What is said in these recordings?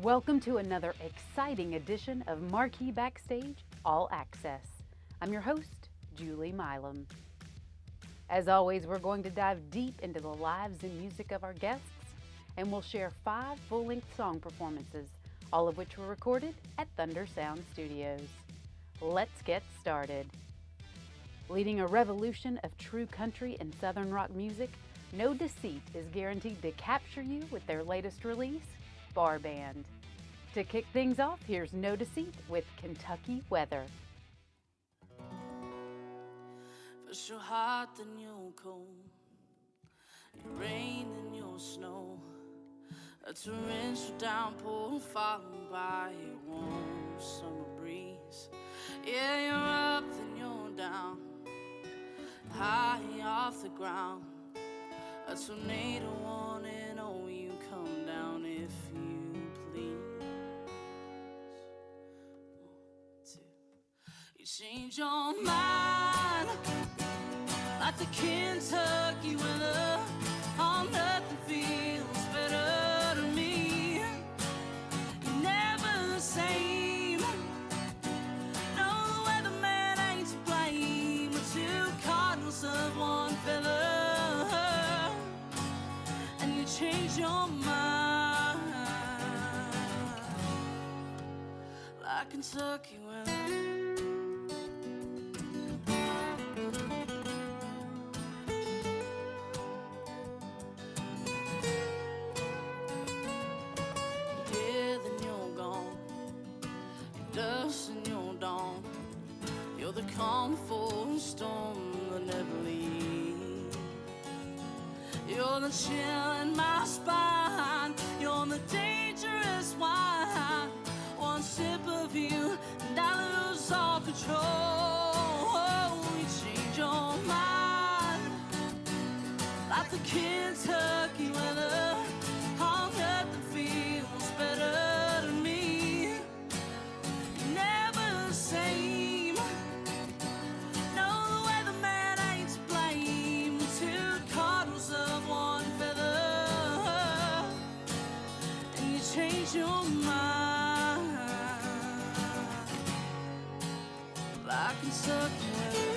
Welcome to another exciting edition of Marquee Backstage All Access. I'm your host, Julie Milam. As always, we're going to dive deep into the lives and music of our guests, and we'll share 5 full-length song performances, all of which were recorded at Thunder Sound Studios. Let's get started. Leading a revolution of true country and southern rock music, No Deceit is guaranteed to capture you with their latest release, Bar Band. To kick things off, here's No Deceit with Kentucky Weather. First you're hot, then you're cold. Your rain and your snow. A torrential downpour followed by a warm summer breeze. Yeah, you're up, then you're down, high off the ground. A tornado warning, oh, you come down if you please. 1, 2. You change your mind like the Kentucky weather. Oh, nothing feels better to me. You're never the same. No, the weatherman ain't to blame. We're 2 cardinals of one feather. And you change your mind like Kentucky weather. You're the calm before a storm that never leaves. You're the chill in my spine. You're the dangerous wine. One sip of you and I lose all control. You change your mind like the Kentucky weather. Oh, nothing feels better to me. You're never the same. Change your mind like Kentucky weather.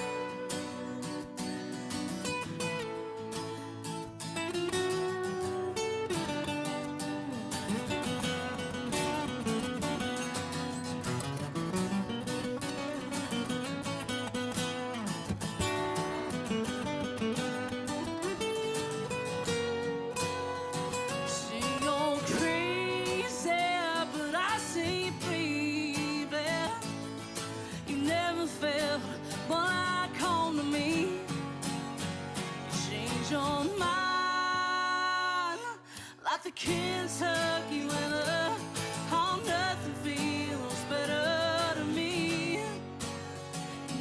The Kentucky weather, oh, nothing feels better to me.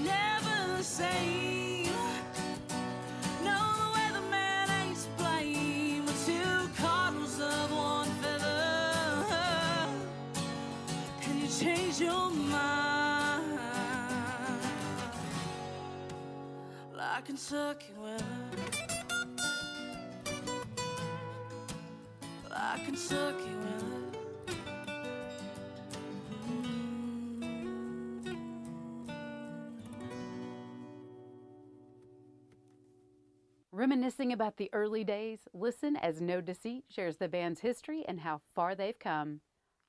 Never the same. No, the weatherman ain't to blame. We're 2 cardinals of one feather. Can you change your mind like Kentucky weather? Like Kentucky weather. Reminiscing about the early days, listen as No Deceit shares the band's history and how far they've come.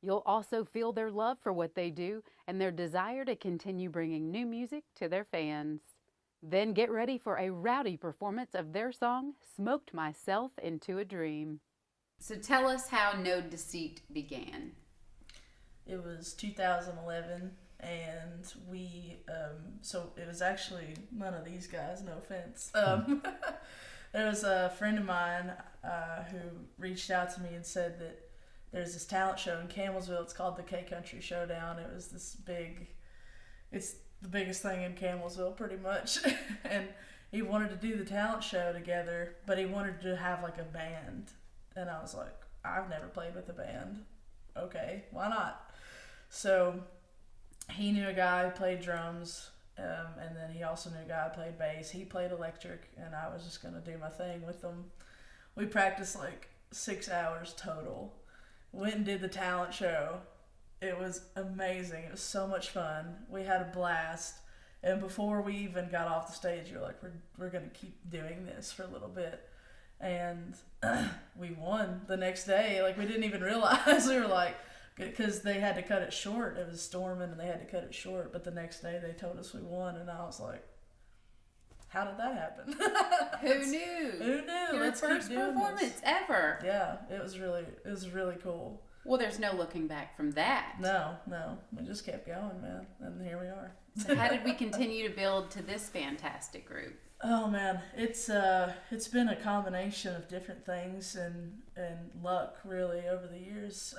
You'll also feel their love for what they do and their desire to continue bringing new music to their fans. Then get ready for a rowdy performance of their song, Smoked Myself into a Dream. So tell us how No Deceit began. It was 2011, and so it was actually none of these guys, no offense. There was a friend of mine who reached out to me and said that there's this talent show in Campbellsville. It's called the K-Country Showdown. It was this it's the biggest thing in Campbellsville pretty much. And he wanted to do the talent show together, but he wanted to have like a band. And I was like, I've never played with a band. Okay, why not? So he knew a guy who played drums, and then he also knew a guy who played bass. He played electric, and I was just going to do my thing with them. We practiced like 6 hours total. Went and did the talent show. It was amazing. It was so much fun. We had a blast. And before we even got off the stage, you're like, we're going to keep doing this for a little bit. And we won the next day. Like, we didn't even realize. We were like, because they had to cut it short. It was storming and they had to cut it short. But the next day they told us we won. And I was like, how did that happen? Who knew? Who knew? Your Let's first keep doing performance this. ever. Yeah, it was really cool. Well, there's no looking back from that. No. We just kept going, man. And here we are. So how did we continue to build to this fantastic group? Oh man, it's been a combination of different things and luck really over the years.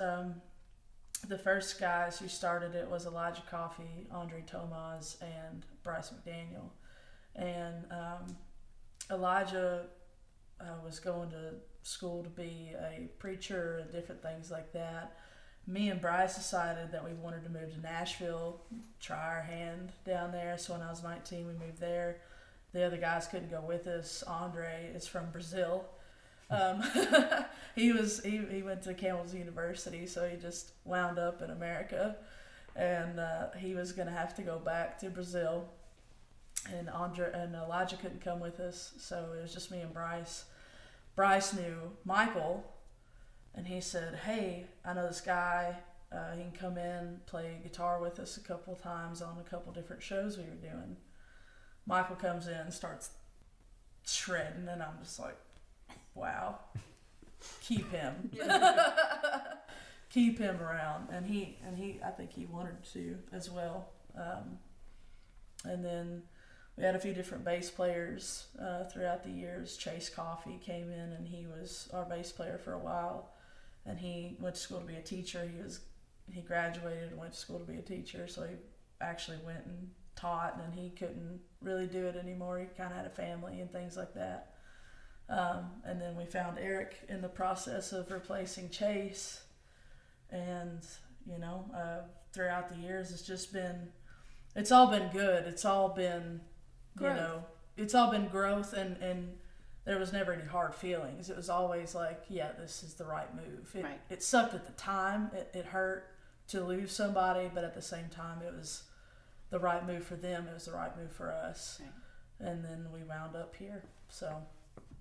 The first guys who started it was Elijah Coffey, Andre Tomas, and Bryce McDaniel. And Elijah was going to school to be a preacher and different things like that. Me and Bryce decided that we wanted to move to Nashville, try our hand down there. So when I was 19, we moved there. The other guys couldn't go with us. Andre is from Brazil. He went to Campbell's University, so he just wound up in America, and he was gonna have to go back to Brazil. And Elijah couldn't come with us, so it was just me and Bryce. Bryce knew Michael, and he said, "Hey, I know this guy. He can come in, play guitar with us a couple of times on a couple different shows we were doing." Michael comes in and starts shredding, and I'm just like, wow, keep him. Keep him around. And he I think he wanted to as well. And then we had a few different bass players throughout the years. Chase Coffey came in, and he was our bass player for a while. And he went to school to be a teacher. He graduated and went to school to be a teacher, so he actually went and taught, and he couldn't really do it anymore. He kind of had a family and things like that. And then we found Eric in the process of replacing Chase. And, throughout the years, it's all been good. It's all been, Growth. It's all been growth, and there was never any hard feelings. It was always like, yeah, this is the right move. It sucked at the time. It hurt to lose somebody, but at the same time, it was the right move for them. It was the right move for us. Right. And then we wound up here. So.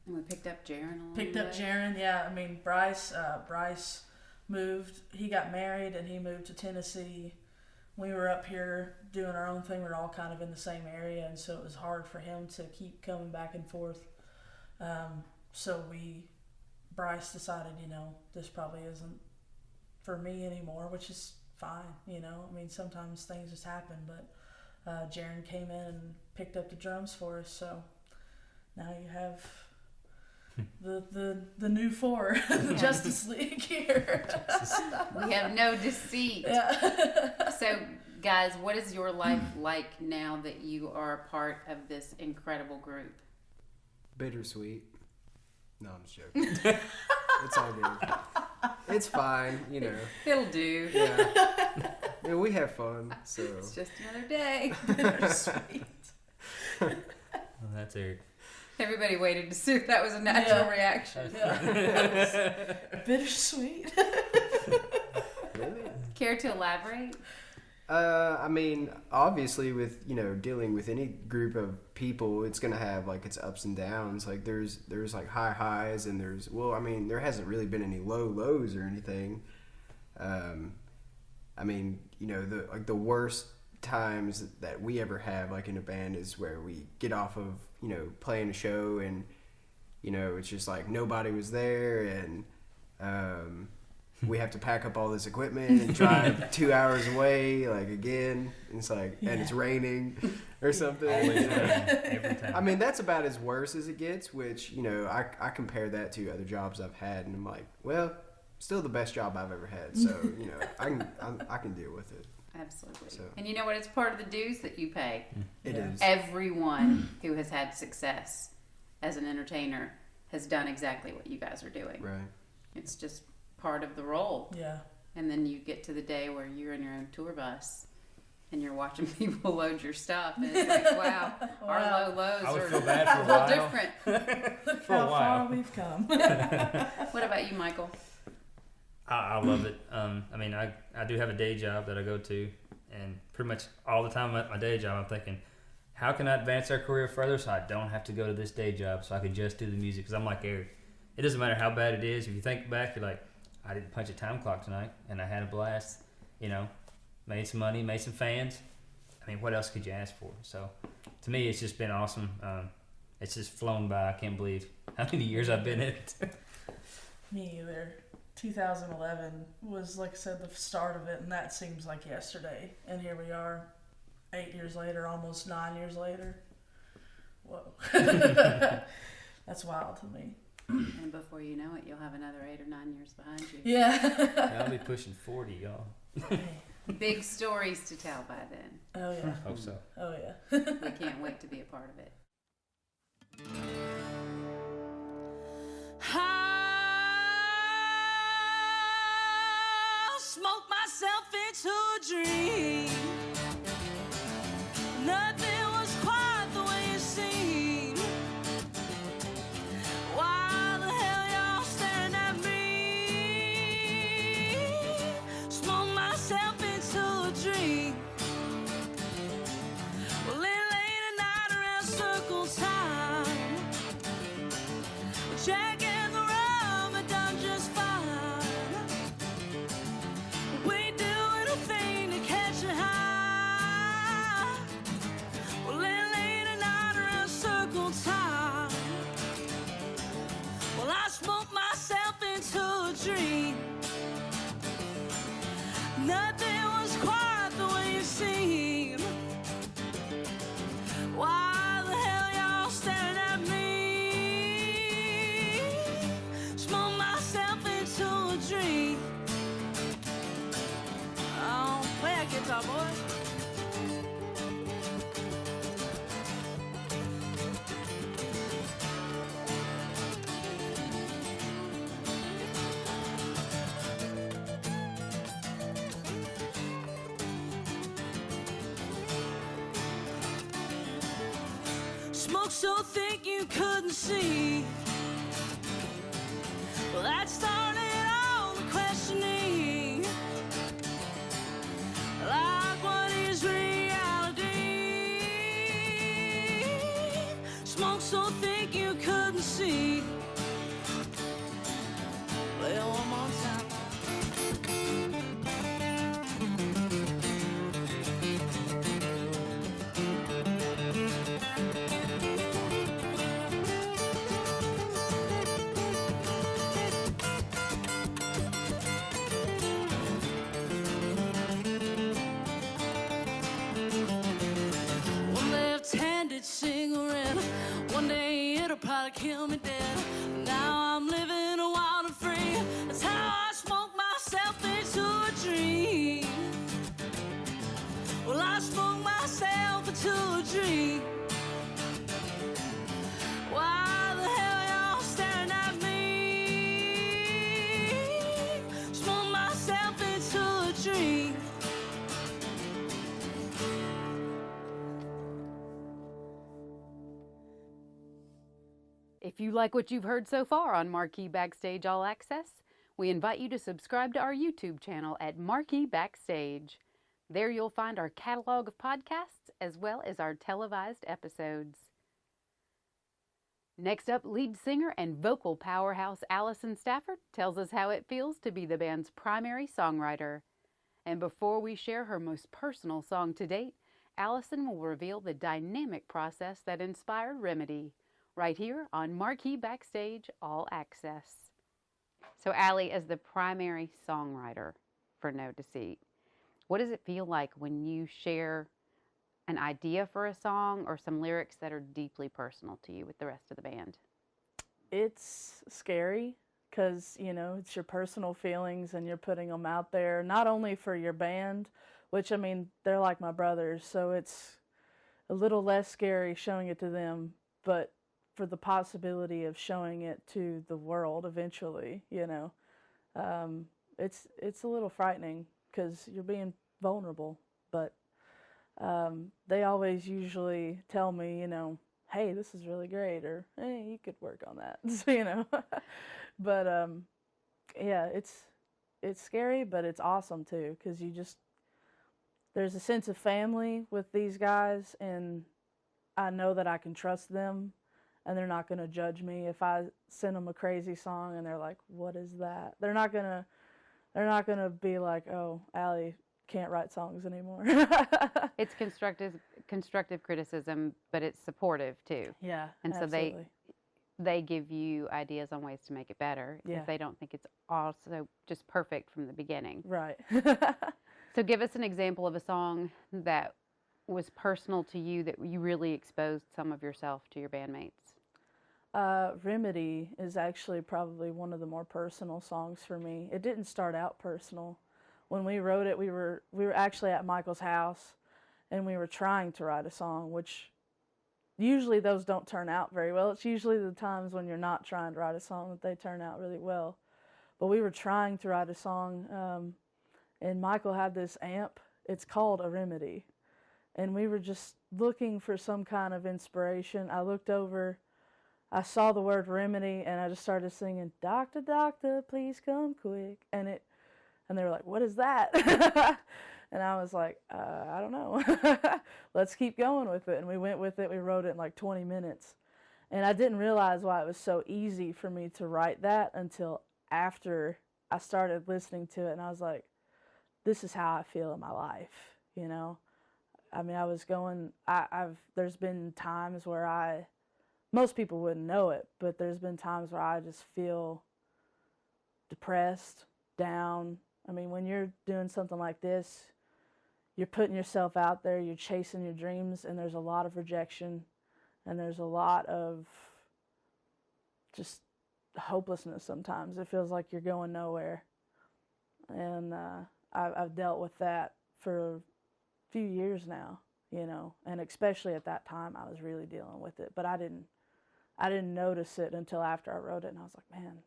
And we picked up Jaron. Jaron, yeah. I mean, Bryce moved. He got married and he moved to Tennessee. We were up here doing our own thing. We were all kind of in the same area, and so it was hard for him to keep coming back and forth. So Bryce decided, this probably isn't for me anymore, which is fine. I mean, sometimes things just happen, but Jaron came in and picked up the drums for us. So now you have the new four, the Justice League here. We have No Deceit. Yeah. So, guys, what is your life like now that you are a part of this incredible group? Bittersweet. No, I'm just joking. It's all good. It's fine, It'll do. Yeah, we have fun, so. It's just another day. Bittersweet. Well, that's Eric. Everybody waited to see if that was a natural reaction. Yeah. Bittersweet. Really? Care to elaborate? I mean, obviously with, dealing with any group of people, it's going to have like its ups and downs. Like there's like high highs and there hasn't really been any low lows or anything. I mean, the worst times that we ever have like in a band is where we get off of, playing a show and, it's just like nobody was there and, we have to pack up all this equipment and drive 2 hours away, like again. It's like, and it's raining or something. Every time. I mean, that's about as worse as it gets, which, I compare that to other jobs I've had, and I'm like, well, still the best job I've ever had. So, I can deal with it. Absolutely. So. And you know what? It's part of the dues that you pay. It is. Everyone who has had success as an entertainer has done exactly what you guys are doing. Right. It's just part of the role. Yeah. And then you get to the day where you're in your own tour bus and you're watching people load your stuff, and it's like, wow, our low lows I would are feel bad for a a little while. different. Look For a how while. far we've come. What about you, Michael? I love it. I mean, I do have a day job that I go to, and pretty much all the time at my day job, I'm thinking, how can I advance our career further so I don't have to go to this day job so I can just do the music? Because I'm like Eric. It doesn't matter how bad it is. If you think back, you're like, I didn't punch a time clock tonight, and I had a blast. Made some money, made some fans. I mean, what else could you ask for? So, to me, it's just been awesome. It's just flown by. I can't believe how many years I've been in it. Me either. 2011 was, like I said, the start of it, and that seems like yesterday. And here we are, 8 years later, almost 9 years later. Whoa. That's wild to me. And before you know it, you'll have another 8 or 9 years behind you. Yeah. I'll be pushing 40, y'all. Big stories to tell by then. Oh, yeah. Hope so. Oh, yeah. We can't wait to be a part of it. I smoke myself into a dream. Nothing was quite the way it seemed. Why the hell y'all staring at me? Smoke myself into a dream. Well, late at night around circle time, Jack and the rum had done just fine. We do anything to catch a high. Well, late at night around circle time, well, I smoked myself into a dream. Nothing was quite the way it seemed. Why the hell y'all staring at me? Smoke myself into a dream. Oh, play that guitar, boy. Smoke so thick you couldn't see. Well, that started all the questioning. Like, what is reality? Smoke so thick you couldn't see. Play it one more time. One left-handed cigarette. One day it'll probably kill me dead. Now I'm living wild and free. That's how I smoke myself into a dream. Well, I smoke myself into a dream. Why the hell y'all staring at me? Smoke myself into a dream. If you like what you've heard so far on Marquee Backstage All Access, we invite you to subscribe to our YouTube channel at Marquee Backstage. There you'll find our catalog of podcasts as well as our televised episodes. Next up, lead singer and vocal powerhouse Allison Stafford tells us how it feels to be the band's primary songwriter. And before we share her most personal song to date, Allison will reveal the dynamic process that inspired Remedy, right here on Marquee Backstage All Access. So Allie, as the primary songwriter for No Deceit, what does it feel like when you share an idea for a song or some lyrics that are deeply personal to you with the rest of the band? It's scary because, it's your personal feelings and you're putting them out there, not only for your band, which, they're like my brothers, so it's a little less scary showing it to them, but for the possibility of showing it to the world eventually, it's a little frightening because you're being vulnerable, but they always usually tell me, hey, this is really great, or hey, you could work on that, but yeah, it's scary, but it's awesome too, because there's a sense of family with these guys, and I know that I can trust them, and they're not going to judge me if I send them a crazy song and they're like, what is that? They're not going to be like, oh, Allie can't write songs anymore. It's constructive criticism, but it's supportive too. Yeah, and so absolutely. they give you ideas on ways to make it better Yeah. if they don't think it's also just perfect from the beginning. Right. So give us an example of a song that was personal to you, that you really exposed some of yourself to your bandmates. Remedy is actually probably one of the more personal songs for me. It didn't start out personal. When we wrote it, we were actually at Michael's house, and we were trying to write a song, which usually those don't turn out very well. It's usually the times when you're not trying to write a song that they turn out really well. But we were trying to write a song, and Michael had this amp. It's called a Remedy. And we were just looking for some kind of inspiration. I looked over, I saw the word remedy, and I just started singing, "Doctor, doctor, please come quick." And they were like, "What is that?" And I was like, I don't know. Let's keep going with it. And we went with it. We wrote it in like 20 minutes. And I didn't realize why it was so easy for me to write that until after I started listening to it. And I was like, this is how I feel in my life, you know? I mean, there's been times where most people wouldn't know it, but there's been times where I just feel depressed, down. I mean, when you're doing something like this, you're putting yourself out there, you're chasing your dreams, and there's a lot of rejection, and there's a lot of just hopelessness sometimes. It feels like you're going nowhere. And I've dealt with that for a few years now, you know, and especially at that time I was really dealing with it, but I didn't notice it until after I wrote it, and I was like, man,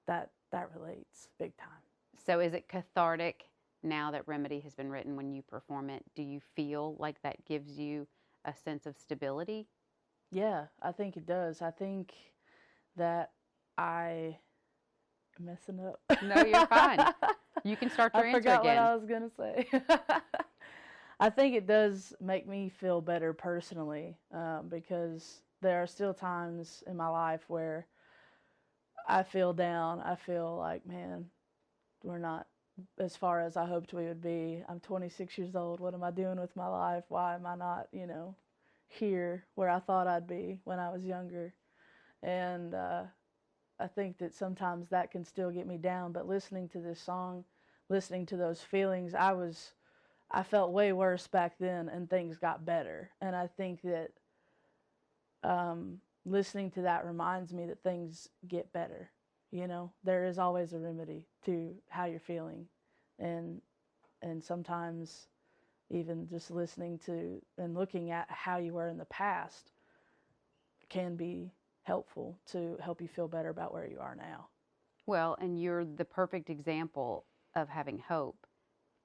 that relates big time. So is it cathartic now that Remedy has been written when you perform it? Do you feel like that gives you a sense of stability? Yeah, I think it does. I think that I'm messing up. No, you're fine. You can start your I answer forgot again. what I was going to say. I think it does make me feel better personally, because there are still times in my life where I feel down. I feel like, man, we're not as far as I hoped we would be. I'm 26 years old. What am I doing with my life? Why am I not, here where I thought I'd be when I was younger? And I think that sometimes that can still get me down. But listening to this song, listening to those feelings, I felt way worse back then, and things got better. And I think that listening to that reminds me that things get better. There is always a remedy to how you're feeling. And sometimes even just listening to and looking at how you were in the past can be helpful to help you feel better about where you are now. Well, and you're the perfect example of having hope.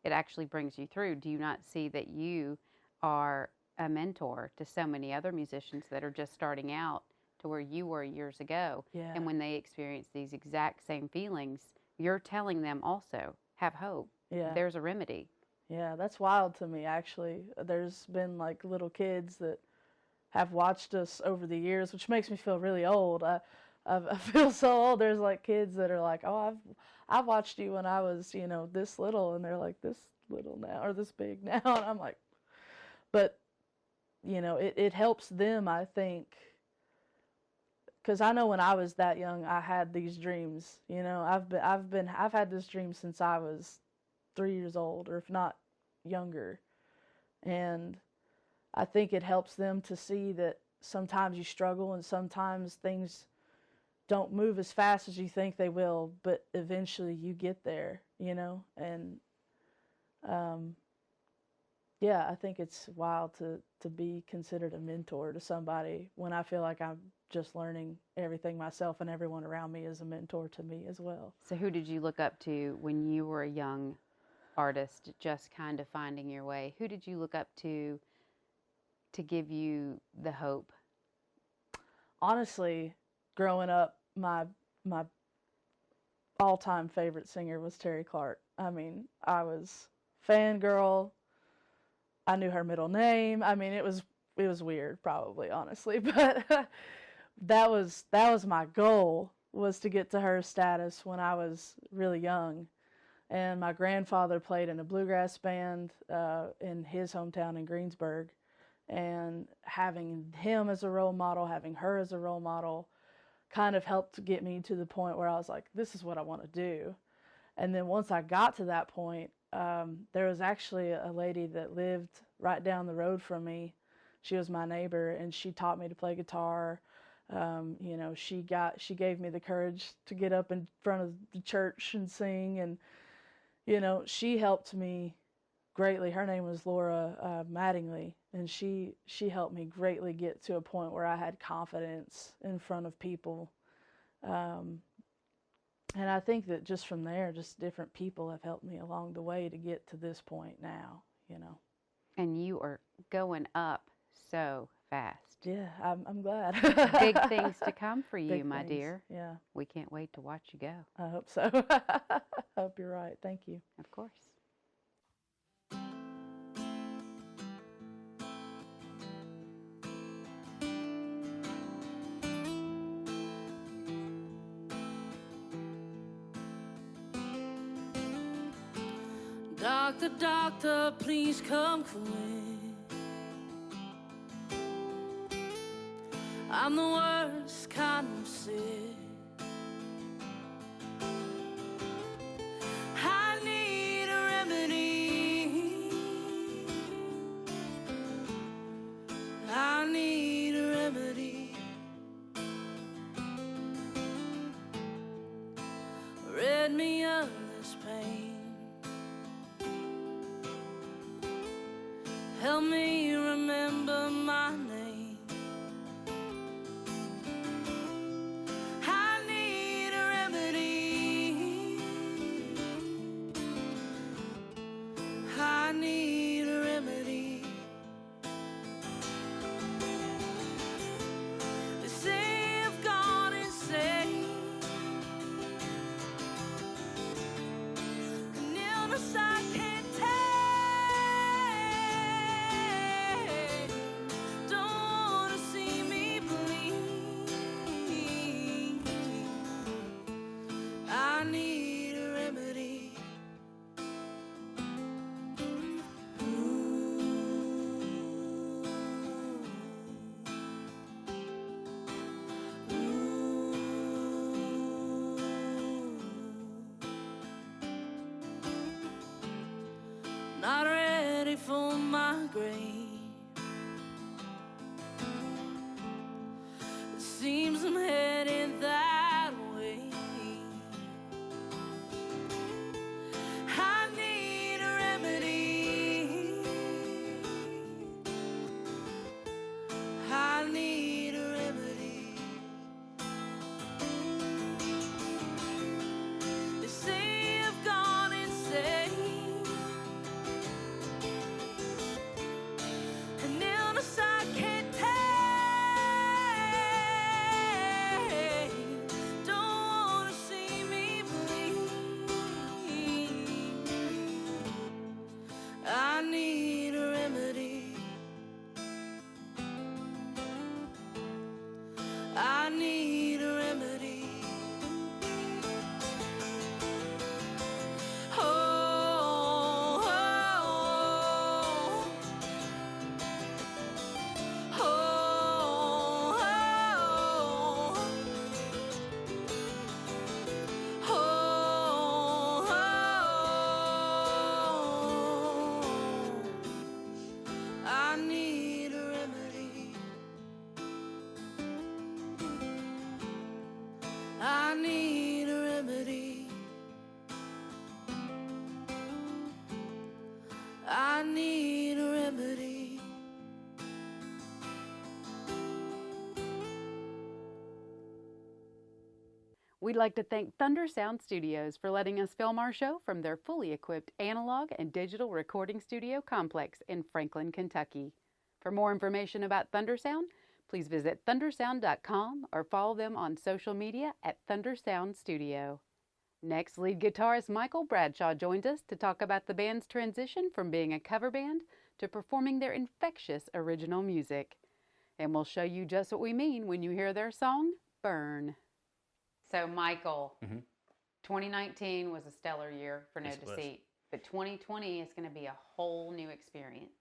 It actually brings you through. Do you not see that you are a mentor to so many other musicians that are just starting out to where you were years ago? Yeah. And when they experience these exact same feelings, you're telling them also, have hope. Yeah. There's a remedy. Yeah, that's wild to me, actually. There's been like little kids that have watched us over the years, which makes me feel really old. I feel so old. There's like kids that are like, oh, I've watched you when I was, this little, and they're like this little now, or this big now. And I'm like, but, it helps them, I think, because I know when I was that young, I had these dreams. I've had this dream since I was 3 years old, or if not younger. And I think it helps them to see that sometimes you struggle and sometimes things don't move as fast as you think they will, but eventually you get there, and yeah, I think it's wild to be considered a mentor to somebody when I feel like I'm just learning everything myself, and everyone around me is a mentor to me as well. So who did you look up to when you were a young artist, just kind of finding your way? Who did you look up to give you the hope? Honestly, growing up, my all-time favorite singer was Terry Clark. I mean, I was fangirl. I knew her middle name. I mean, it was weird, probably, honestly, but that was my goal, was to get to her status when I was really young. And my grandfather played in a bluegrass band in his hometown in Greensburg, and having him as a role model, having her as a role model, kind of helped get me to the point where I was like, this is what I want to do. And then once I got to that point, there was actually a lady that lived right down the road from me. She was my neighbor, and she taught me to play guitar. You know, she gave me the courage to get up in front of the church and sing, and you know, she helped me greatly. Her name was Laura Mattingly, and she helped me greatly get to a point where I had confidence in front of people. And I think that just from there, just different people have helped me along the way to get to this point now, you know. And you are going up so fast. Yeah, I'm glad. Big things to come for you, Big my things. dear. Yeah, We can't wait to watch you go. I hope so. I hope you're right. Thank you. Of course. Doctor, doctor, please come quick. I'm the worst kind of sick. I need a remedy. I need a remedy. Rid me of this pain. Help me remember my name. I need a remedy. I need a remedy. They say I've gone insane, an illness I can't take. Not ready for my grave. It seems I'm headed that way. I need a remedy. I need a remedy. They say I've gone insane, an illness I can't take. Don't wanna see me bleed. I need a remedy. I need a remedy. Oh, oh, oh, oh, oh, oh. I need a remedy. I need a remedy. I need a remedy. We'd like to thank Thunder Sound Studios for letting us film our show from their fully equipped analog and digital recording studio complex in Franklin, Kentucky. For more information about Thunder Sound, please visit thundersound.com or follow them on social media at Thunder Sound Studio. Next, lead guitarist Michael Bradshaw joined us to talk about the band's transition from being a cover band to performing their infectious original music. And we'll show you just what we mean when you hear their song, Burn. So, Michael, 2019 was a stellar year for No Deceit, but 2020 is going to be a whole new experience.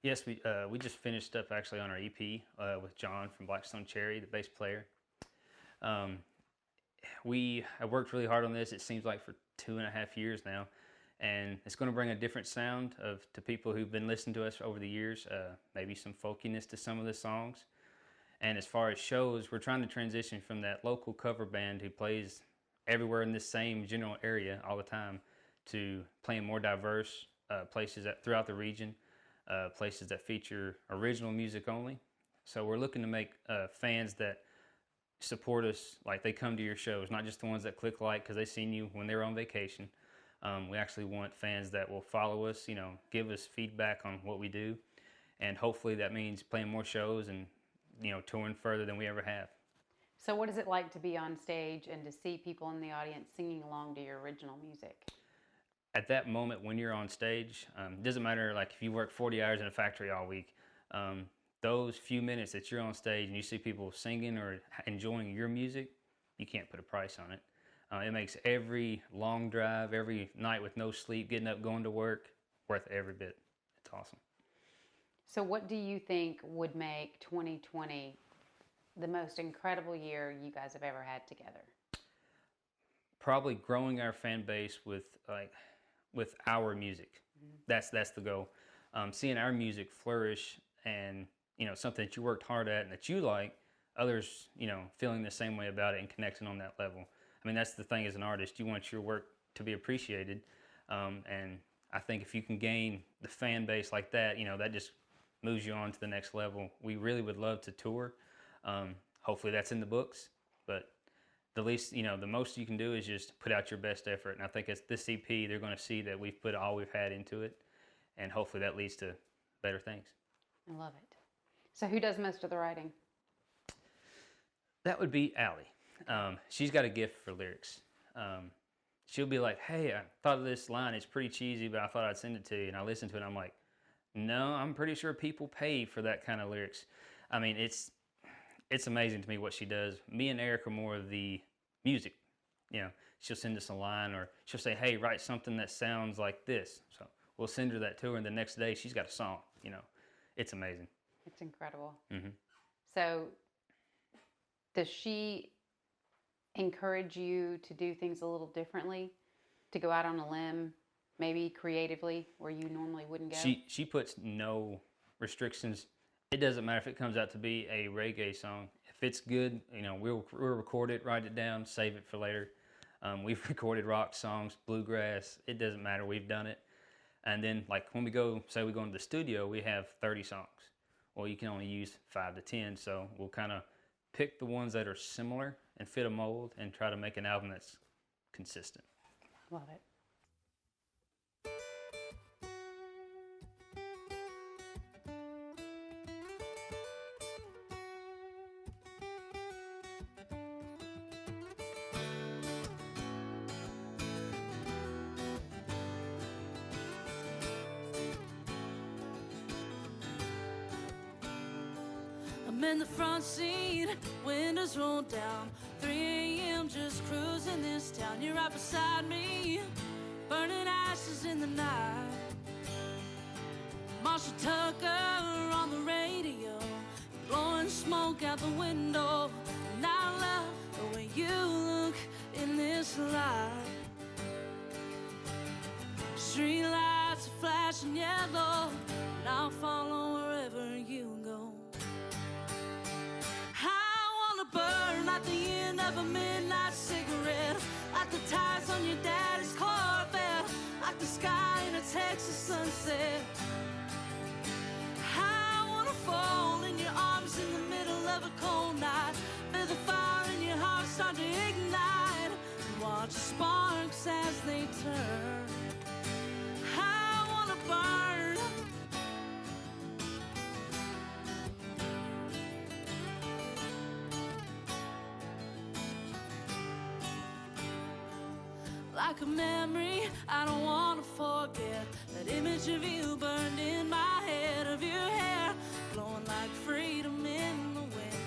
Yes, we just finished up actually on our EP with John from Blackstone Cherry, the bass player. We have worked really hard on this, it seems like for 2.5 years now, and it's going to bring a different sound to people who've been listening to us over the years, maybe some folkiness to some of the songs. And as far as shows, we're trying to transition from that local cover band who plays everywhere in this same general area all the time to playing more diverse places throughout the region, places that feature original music only. So we're looking to make fans that support us, like they come to your shows, not just the ones that click like because they've seen you when they're on vacation. We actually want fans that will follow us, give us feedback on what we do, and hopefully that means playing more shows and touring further than we ever have. So what is it like to be on stage and to see people in the audience singing along to your original music? At that moment when you're on stage, it doesn't matter like if you work 40 hours in a factory all week, those few minutes that you're on stage and you see people singing or enjoying your music, you can't put a price on it. It makes every long drive, every night with no sleep, getting up, going to work, worth every bit. It's awesome. So what do you think would make 2020 the most incredible year you guys have ever had together? Probably growing our fan base with our music. That's the goal. Seeing our music flourish and something that you worked hard at and that you like, others feeling the same way about it and connecting on that level. I mean, that's the thing as an artist. You want your work to be appreciated, and I think if you can gain the fan base like that, that just moves you on to the next level. We really would love to tour. Hopefully that's in the books, but the least, the most you can do is just put out your best effort. And I think as this EP, they're going to see that we've put all we've had into it, and hopefully that leads to better things. I love it. So who does most of the writing? That would be Allie. She's got a gift for lyrics. She'll be like, hey, I thought of this line. It's pretty cheesy, but I thought I'd send it to you. And I listen to it and I'm like, no, I'm pretty sure people pay for that kind of lyrics. I mean, it's amazing to me what she does. Me and Eric are more of the music. She'll send us a line or she'll say, hey, write something that sounds like this. So we'll send her that to her and the next day she's got a song. It's amazing. It's incredible. Mm-hmm. So does she encourage you to do things a little differently, to go out on a limb, maybe creatively, where you normally wouldn't go? She puts no restrictions. It doesn't matter if it comes out to be a reggae song. If it's good, we'll record it, write it down, save it for later. We've recorded rock songs, bluegrass. It doesn't matter. We've done it. And then, like when we go into the studio, we have 30 songs. Well, you can only use 5 to 10, so we'll kind of pick the ones that are similar and fit a mold and try to make an album that's consistent. Love it. I'm in the front seat, windows rolled down, 3 a.m. just cruising this town. You're right beside me, burning ashes in the night. Marshall Tucker on the radio, blowing smoke out the window. And I love the way you look in this light. Street lights are flashing yellow, and I'll follow wherever you go. Burn like the end of a midnight cigarette, like the tires on your daddy's Corvette, like the sky in a Texas sunset. I wanna fall in your arms in the middle of a cold night, feel the fire in your heart start to ignite, and watch the sparks as they turn. I wanna burn. like a memory I don't wanna forget. That image of you burned in my head, of your hair blowing like freedom in the wind.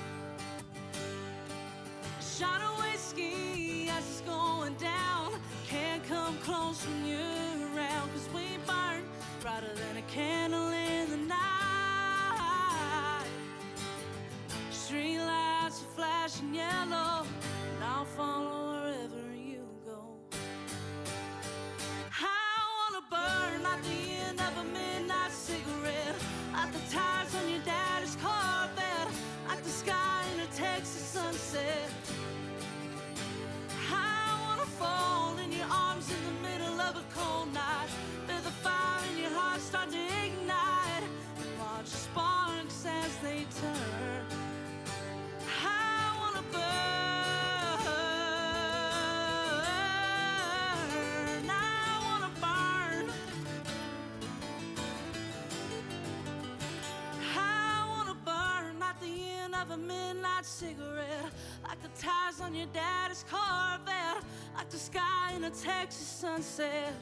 A shot of whiskey as it's going down, can't come close when you're around, 'cause we burn brighter than a candle in the night. Street lights are flashing yellow, and I'll follow wherever you go. I wanna burn like the end of a midnight cigarette, like the tires on your daddy's Corvette, like the sky in a Texas sunset. I wanna fall in your arms in the middle of a cold night, feel the fire in your heart start to ignite, and watch sparks as they turn. I wanna burn, I wanna burn, I wanna burn like the end of a midnight cigarette, like the tires on your daddy's Corvette, like the sky in a Texas sunset.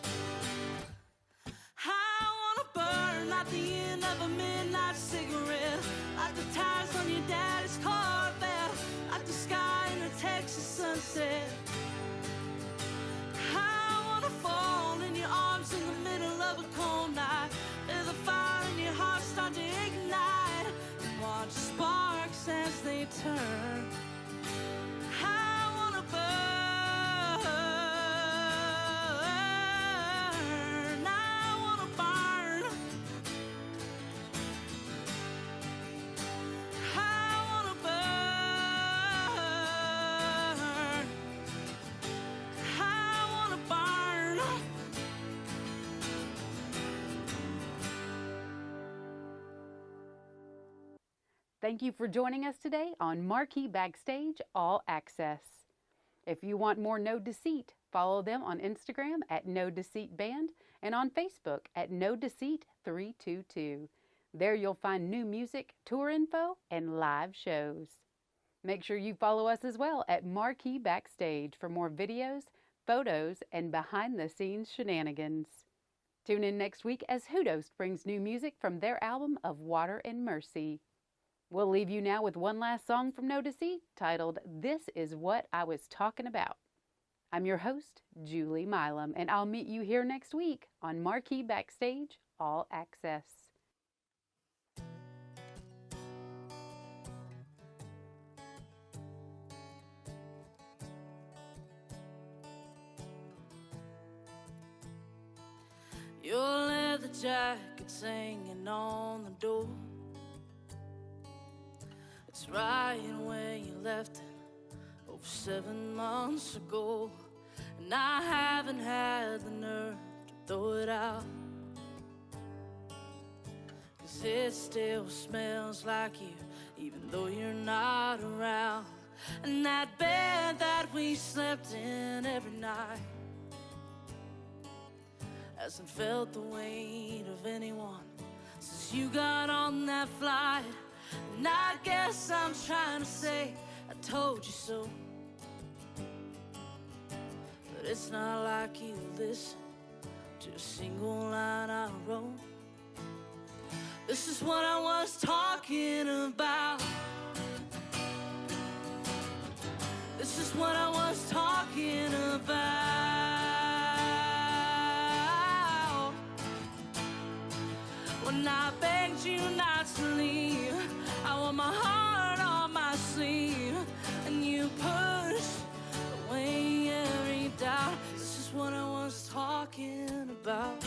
I wanna burn like the end of a midnight cigarette, like the tires on your daddy's Corvette, like the sky in a Texas sunset. I wanna fall in your arms in the middle of a cold night, feel the fire in your heart start to ignite, and watch sparks as they turn. I wanna burn, I wanna burn, I wanna burn, I wanna burn. Thank you for joining us today on Marquee Backstage All Access. If you want more No Deceit, follow them on Instagram at No Deceit Band and on Facebook at No Deceit 322. There you'll find new music, tour info, and live shows. Make sure you follow us as well at Marquee Backstage for more videos, photos, and behind-the-scenes shenanigans. Tune in next week as Hoodost brings new music from their album of Water and Mercy. We'll leave you now with one last song from No Deceit titled This Is What I Was Talking About. I'm your host, Julie Milam, and I'll meet you here next week on Marquee Backstage All Access. Your leather jacket's hanging on the door. It's right where you left it over 7 months ago, and I haven't had the nerve to throw it out, 'cause it still smells like you, even though you're not around. And that bed that we slept in every night hasn't felt the weight of anyone since you got on that flight. And I guess I'm trying to say I told you so, but it's not like you listen to a single line I wrote. This is what I was talking about. This is what I was talking about. When I begged you not to leave, I wore my heart on my sleeve, and you pushed away every doubt. This is what I was talking about.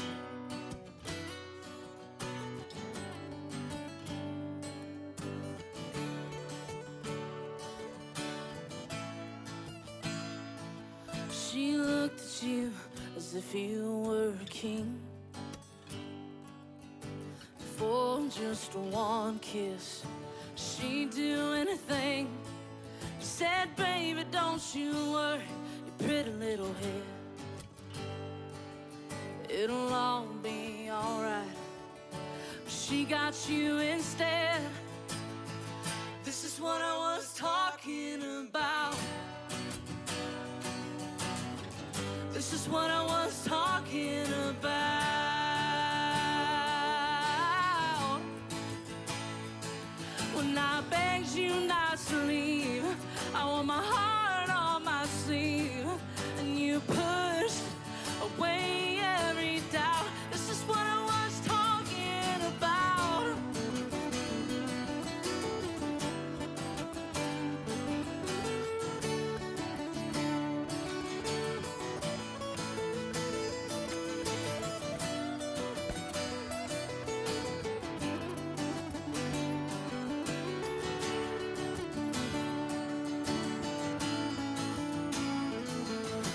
She looked at you as if you were a king. For just one kiss, she'd do anything. She said, baby, don't you worry your pretty little head. It'll all be alright. She got you instead. This is what I was talking about. This This is what I was talking about. When I begged you not to leave, I wore my heart on my sleeve, and you pushed away every doubt. This is what I was talking about.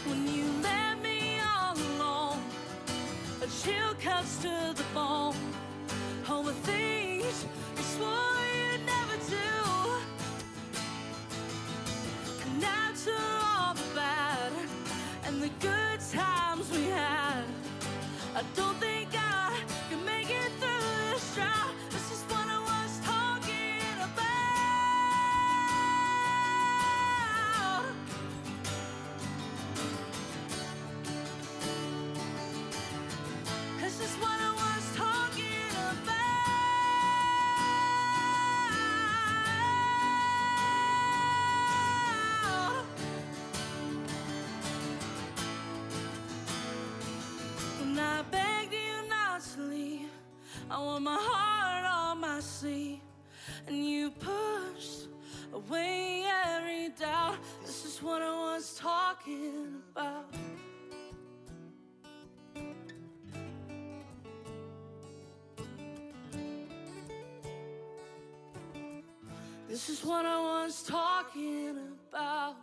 When you left me all alone, a chill cuts to the bone. All the things you swore you'd never do. And after all the bad and the good times we had, I don't think I can make it through this drought. This is what I was talking about. This is what I was talking about. When I begged you not to leave, I wore my heart on my sleeve, and you pushed away every doubt. This is what I was talking about. This is what I was talking about.